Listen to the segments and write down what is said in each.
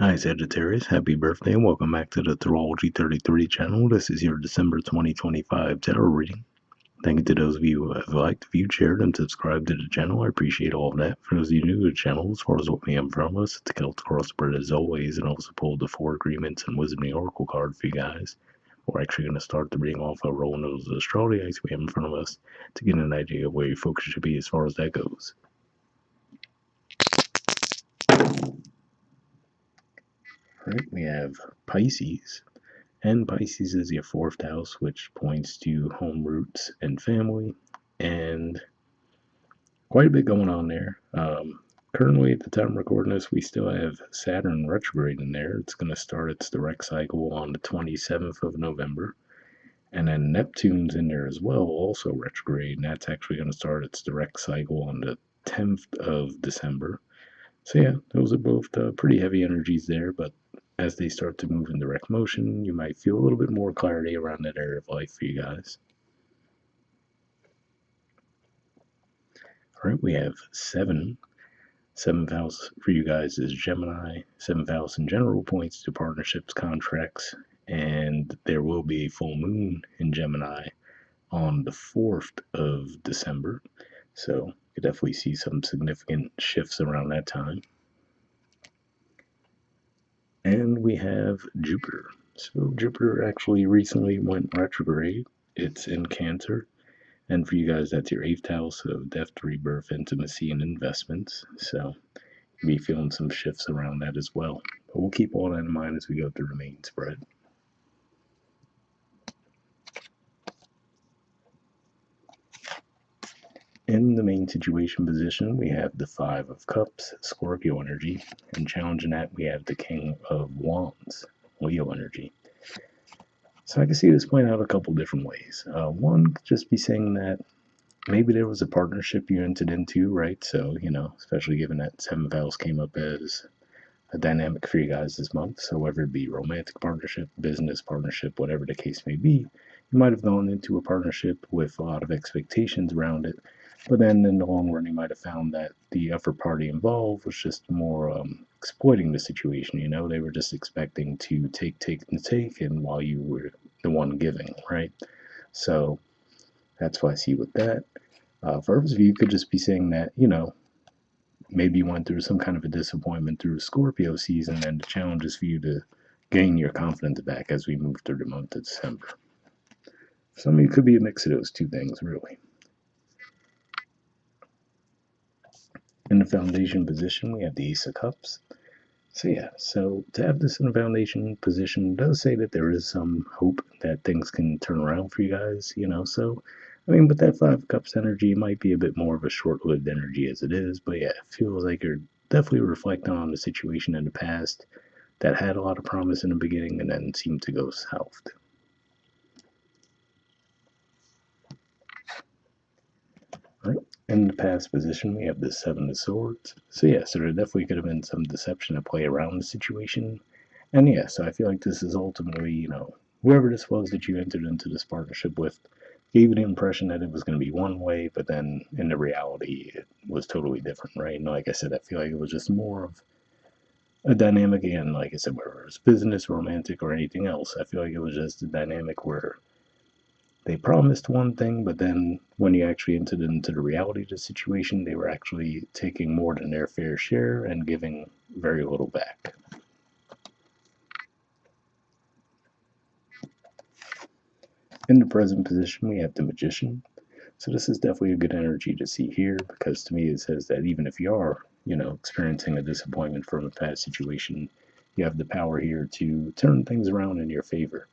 Hi Sagittarius, happy birthday and welcome back to the Astrology 33 channel. This is your December 2025 tarot reading. Thank you to those of you who have liked, viewed, shared, and subscribed to the channel. I appreciate all of that. For those of you new to the channel, as far as what we have from us, it's a Celtic crossbred as always, and also pulled the 4 agreements and Wisdom of the Oracle card for you guys. We're actually going to start the reading off of rolling those astrology we have in front of us to get an idea of where your focus should be as far as that goes. Alright, we have Pisces. And Pisces is your 4th house, which points to home roots and family, and quite a bit going on there. Currently, at the time of recording this, we still have Saturn retrograde in there. It's going to start its direct cycle on the 27th of November. And then Neptune's in there as well, also retrograde, and that's actually going to start its direct cycle on the 10th of December. So yeah, those are both pretty heavy energies there, but as they start to move in direct motion, you might feel a little bit more clarity around that area of life for you guys. All right, we have 7. 7th house for you guys is Gemini. 7th house in general points to partnerships, contracts, and there will be a full moon in Gemini on the 4th of December. So you could definitely see some significant shifts around that time. And we have Jupiter. So Jupiter actually recently went retrograde. It's in Cancer. And for you guys, that's your 8th house of death, rebirth, intimacy, and investments. So you'll be feeling some shifts around that as well. But we'll keep all that in mind as we go through the main spread. In the main situation position, we have the 5 of Cups, Scorpio energy, and challenging that, we have the King of Wands, Leo energy. So I can see this playing out a couple different ways. One could just be saying that maybe there was a partnership you entered into, right? So, especially given that 7th house came up as a dynamic for you guys this month. So whether it be romantic partnership, business partnership, whatever the case may be, you might have gone into a partnership with a lot of expectations around it. But then in the long run, you might have found that the other party involved was just more exploiting the situation. They were just expecting to take, and while you were the one giving, right? So that's what I see with that. For others of you, could just be saying that, maybe you went through some kind of a disappointment through Scorpio season, and the challenge is for you to gain your confidence back as we move through the month of December. For some of you, it could be a mix of those two things, really. In the foundation position, we have the Ace of Cups. So yeah, so to have this in the foundation position does say that there is some hope that things can turn around for you guys, so but that 5 of Cups energy might be a bit more of a short-lived energy as it is, but yeah, it feels like you're definitely reflecting on the situation in the past that had a lot of promise in the beginning and then seemed to go south. Right. In the past position, we have the 7 of Swords. So yeah, so there definitely could have been some deception at play around the situation. And yeah, so I feel like this is ultimately, whoever this was that you entered into this partnership with gave you the impression that it was going to be one way, but then in the reality, it was totally different, right? And like I said, I feel like it was just more of a dynamic, and like I said, whether it was business, romantic, or anything else, I feel like it was just a dynamic where they promised one thing, but then when you actually entered into the reality of the situation, they were actually taking more than their fair share and giving very little back. In the present position, we have the Magician. So this is definitely a good energy to see here, because to me it says that even if you are, experiencing a disappointment from a past situation, you have the power here to turn things around in your favor.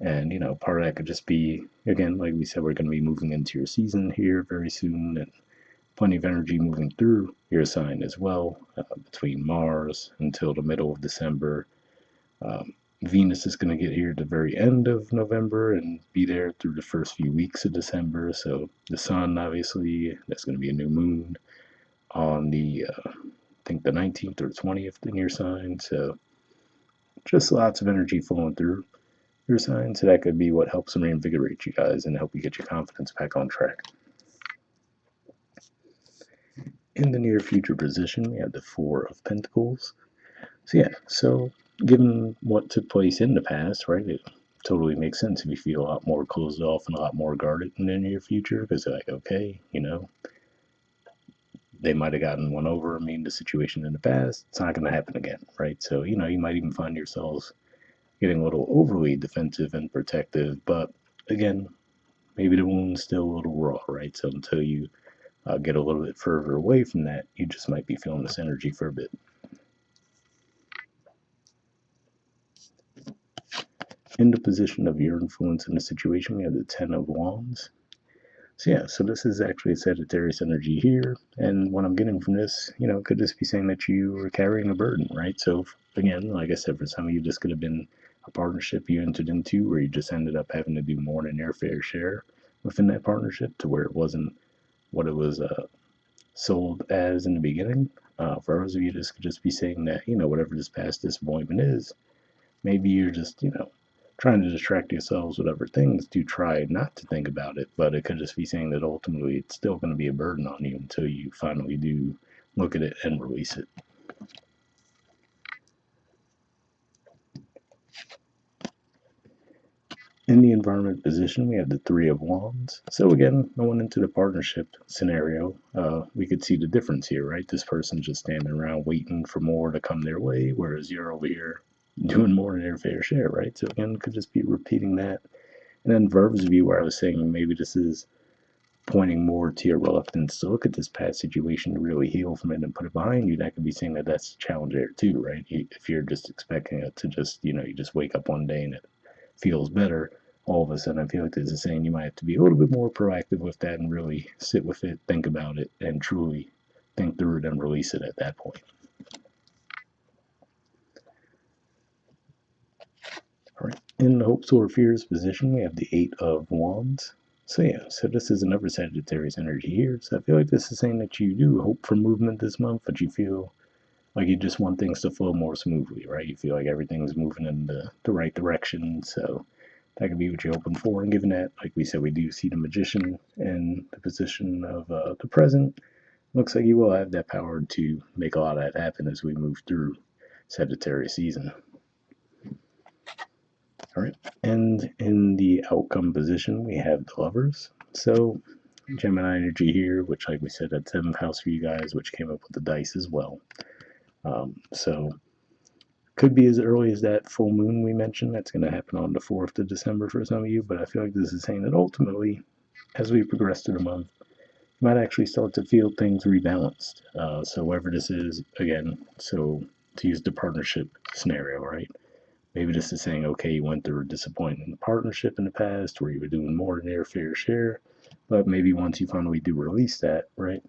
And, part of that could just be, again, like we said, we're going to be moving into your season here very soon, and plenty of energy moving through your sign as well, between Mars until the middle of December. Venus is going to get here at the very end of November and be there through the first few weeks of December. So the sun, obviously, there's going to be a new moon on the, I think the 19th or 20th in your sign. So just lots of energy flowing through your sign. So that could be what helps reinvigorate you guys and help you get your confidence back on track. In the near future position, we have the 4 of Pentacles. So yeah, so given what took place in the past, right, it totally makes sense if you feel a lot more closed off and a lot more guarded in the near future because they're like, okay, they might have gotten one over. I mean, the situation in the past, it's not going to happen again, right? So, you might even find yourselves getting a little overly defensive and protective, but again, maybe the wound's still a little raw, right? So until you get a little bit further away from that, you just might be feeling this energy for a bit. In the position of your influence in the situation, we have the Ten of Wands. So yeah, so this is actually a Sagittarius energy here, and what I'm getting from this, could just be saying that you are carrying a burden, right? So again, like I said, for some of you, this could have been a partnership you entered into where you just ended up having to do more than your fair share within that partnership, to where it wasn't what it was sold as in the beginning. For others of you, this could just be saying that whatever this past disappointment is, maybe you're just trying to distract yourselves with other things to try not to think about it, but it could just be saying that ultimately it's still going to be a burden on you until you finally do look at it and release it. In the environment position, we have the Three of Wands. So again, going into the partnership scenario, we could see the difference here, right? This person's just standing around waiting for more to come their way, whereas you're over here doing more than their fair share, right? So again, could just be repeating that. And then Verve's view, where I was saying maybe this is pointing more to your reluctance to look at this past situation to really heal from it and put it behind you, that could be saying that that's a challenge there too, right? If you're just expecting it to just, you just wake up one day and it feels better, all of a sudden I feel like this is saying you might have to be a little bit more proactive with that and really sit with it, think about it, and truly think through it and release it at that point. All right. In the hopes or fears position, we have the Eight of Wands. So yeah, so this is another Sagittarius energy here. So I feel like this is saying that you do hope for movement this month, but you feel like you just want things to flow more smoothly, right? You feel like everything's moving in the right direction. So that could be what you're hoping for. And given that, like we said, we do see the Magician in the position of the present, looks like you will have that power to make a lot of that happen as we move through Sagittarius season. All right. And in the outcome position, we have the Lovers. So Gemini energy here, which, like we said, at seventh house for you guys, which came up with the dice as well. So could be as early as that full moon we mentioned. That's going to happen on the 4th of December for some of you. But I feel like this is saying that ultimately, as we progress through the month, you might actually start to feel things rebalanced. So wherever this is, again, so to use the partnership scenario, right? Maybe this is saying, okay, you went through a disappointing partnership in the past where you were doing more than your fair share, but maybe once you finally do release that, right,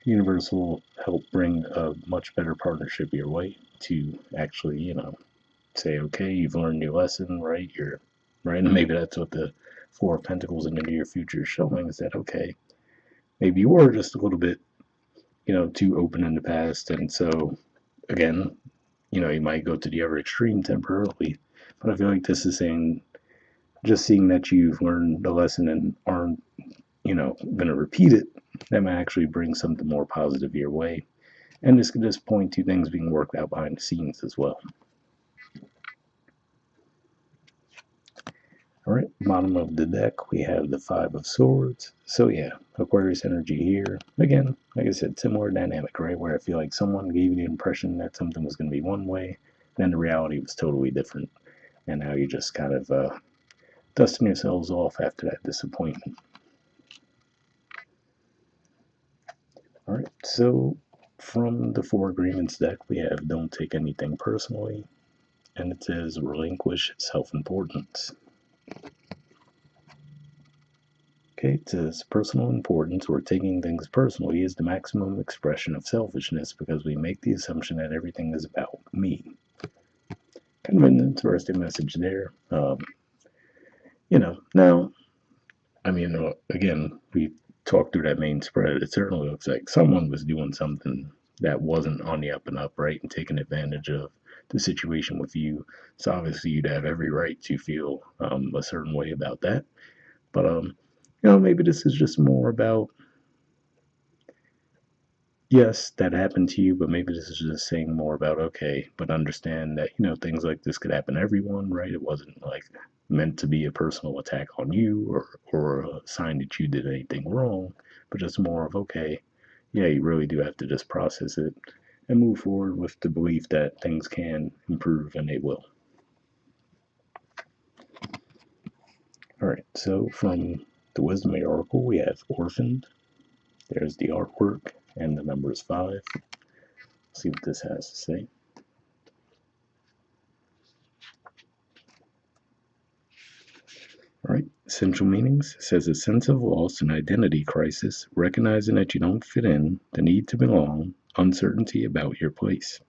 the universe will help bring a much better partnership your way to actually, say, okay, you've learned your lesson, right? You're right, and maybe that's what the Four of Pentacles in the near future is showing, is that okay, maybe you were just a little bit, too open in the past, and so again, you might go to the other extreme temporarily. But I feel like this is saying just seeing that you've learned the lesson and aren't, going to repeat it, that might actually bring something more positive your way. And this could just point to things being worked out behind the scenes as well. All right, bottom of the deck, we have the Five of Swords. So yeah, Aquarius energy here. Again, like I said, similar dynamic, right? Where I feel like someone gave you the impression that something was going to be one way, then the reality was totally different. And now you just kind of dusting yourselves off after that disappointment. All right, so from the Four Agreements deck, we have Don't Take Anything Personally, and it says Relinquish Self-Importance. Okay, it says personal importance or taking things personally is the maximum expression of selfishness because we make the assumption that everything is about me. Kind of an interesting message there. Now, I mean, again, we talked through that main spread. It certainly looks like someone was doing something that wasn't on the up and up, right, and taking advantage of the situation with you. So obviously, you'd have every right to feel a certain way about that. But maybe this is just more about yes, that happened to you, but maybe this is just saying more about, okay, but understand that, things like this could happen to everyone, right? It wasn't like meant to be a personal attack on you or a sign that you did anything wrong, but just more of, okay, yeah, you really do have to just process it and move forward with the belief that things can improve and they will. All right, so from the Wisdom Oracle, we have orphaned. There's the artwork, and the number is 5. Let's see what this has to say. All right, essential meanings says a sense of loss and identity crisis, recognizing that you don't fit in, the need to belong, uncertainty about your place.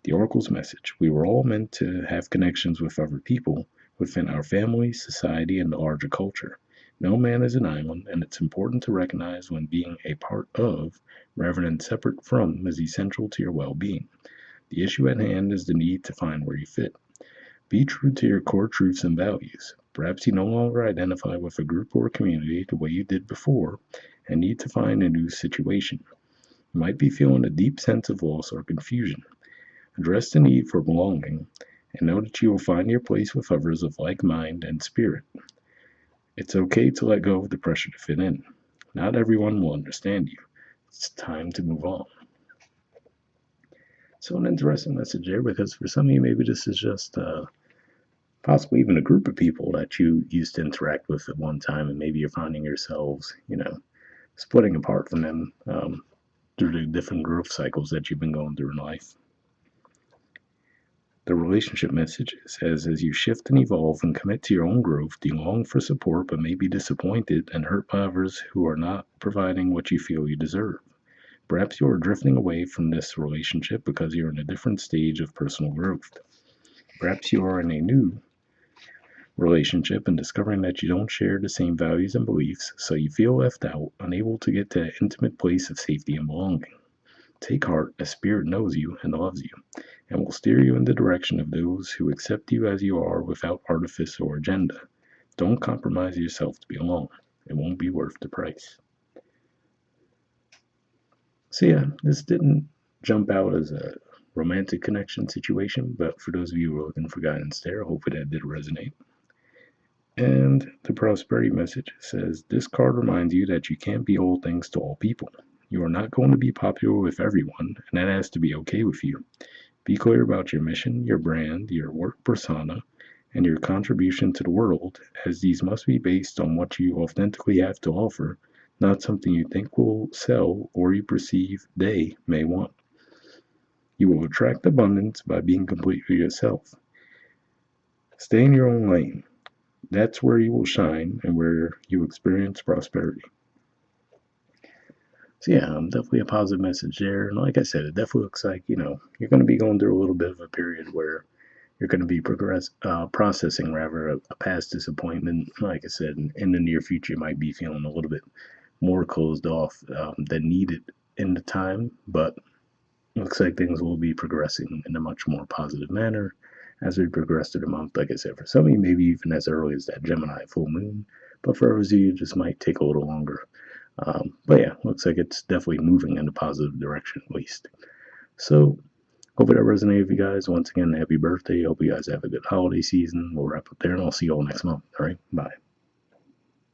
The Oracle's message: we were all meant to have connections with other people within our family, society, and the larger culture. No man is an island, and it's important to recognize when being a part of, rather than separate from, is essential to your well being. The issue at hand is the need to find where you fit. Be true to your core truths and values. Perhaps you no longer identify with a group or community the way you did before and need to find a new situation. You might be feeling a deep sense of loss or confusion. Address the need for belonging and know that you will find your place with others of like mind and spirit. It's okay to let go of the pressure to fit in. Not everyone will understand you. It's time to move on. So, an interesting message there, because for some of you, maybe this is just possibly even a group of people that you used to interact with at one time, and maybe you're finding yourselves, splitting apart from them through the different growth cycles that you've been going through in life. The relationship message says, as you shift and evolve and commit to your own growth, you long for support but may be disappointed and hurt by others who are not providing what you feel you deserve. Perhaps you are drifting away from this relationship because you're in a different stage of personal growth. Perhaps you are in a new relationship and discovering that you don't share the same values and beliefs, so you feel left out, unable to get to an intimate place of safety and belonging. Take heart, as Spirit knows you and loves you, and will steer you in the direction of those who accept you as you are without artifice or agenda. Don't compromise yourself to be alone. It won't be worth the price. So yeah, this didn't jump out as a romantic connection situation, but for those of you who are looking for guidance there, hopefully that did resonate. And the prosperity message says, this card reminds you that you can't be all things to all people. You are not going to be popular with everyone, and that has to be okay with you. Be clear about your mission, your brand, your work persona, and your contribution to the world, as these must be based on what you authentically have to offer, not something you think will sell or you perceive they may want. You will attract abundance by being completely yourself. Stay in your own lane. That's where you will shine and where you experience prosperity. So yeah, definitely a positive message there. And like I said, it definitely looks like, you're going to be going through a little bit of a period where you're going to be processing rather a past disappointment. Like I said, in the near future, you might be feeling a little bit more closed off than needed in the time, but looks like things will be progressing in a much more positive manner as we progress through the month. Like I said, for some of you, maybe even as early as that Gemini full moon, but for others of you, it just might take a little longer. But yeah, looks like it's definitely moving in a positive direction at least. So, hopefully that resonated with you guys. Once again, happy birthday. Hope you guys have a good holiday season. We'll wrap up there, and I'll see you all next month. All right, bye.